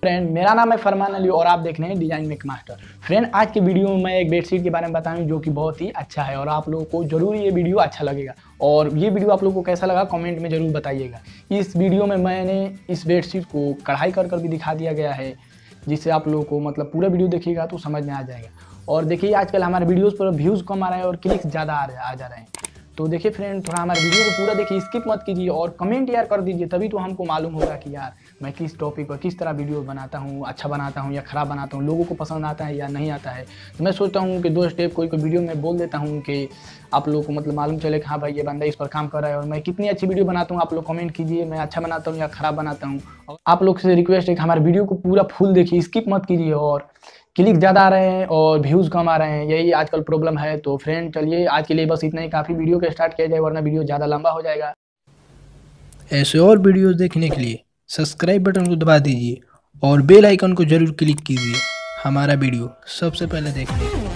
Friend, मेरा नाम है फरमान अली और आप देख रहे हैं डिजाइन मेक मास्टर। फ्रेंड, आज के वीडियो में मैं एक बेडशीट के बारे में बताऊं जो कि बहुत ही अच्छा है और आप लोगों को जरूर ये वीडियो अच्छा लगेगा। और ये वीडियो आप लोगों को कैसा लगा कमेंट में जरूर बताइएगा। इस वीडियो में मैंने इस बेडशीट को कढ़ाई कर भी दिखा दिया गया है, जिससे आप लोगों को मतलब पूरा वीडियो देखिएगा तो समझ में आ जाएगा। और देखिए, आजकल हमारे वीडियोज़ पर व्यूज़ कम आ रहे हैं और क्लिक्स ज़्यादा आ जा रहे हैं। तो देखिए फ्रेंड, थोड़ा हमारे वीडियो को पूरा देखिए, स्किप मत कीजिए और कमेंट यार कर दीजिए, तभी तो हमको मालूम होगा कि यार मैं किस टॉपिक पर किस तरह वीडियो बनाता हूँ, अच्छा बनाता हूँ या ख़राब बनाता हूँ, लोगों को पसंद आता है या नहीं आता है। तो मैं सोचता हूँ कि 2 स्टेप कोई वीडियो में बोल देता हूँ कि आप लोगों को मतलब मालूम चले कि हाँ भाई ये बंदा इस पर काम कर रहा है और मैं कितनी अच्छी वीडियो बनाता हूँ। आप लोग कमेंट कीजिए मैं अच्छा बनाता हूँ या ख़राब बनाता हूँ। और आप लोग से रिक्वेस्ट है कि हमारे वीडियो को पूरा फुल देखिए, स्किप मत कीजिए। और क्लिक ज़्यादा आ रहे हैं और व्यूज़ कम आ रहे हैं, यही आजकल प्रॉब्लम है। तो फ्रेंड चलिए, आज के लिए बस इतना ही काफ़ी। वीडियो को स्टार्ट किया जाए वरना वीडियो ज़्यादा लंबा हो जाएगा। ऐसे और वीडियोस देखने के लिए सब्सक्राइब बटन को दबा दीजिए और बेल आइकन को जरूर क्लिक कीजिए हमारा वीडियो सबसे पहले देखने के लिए।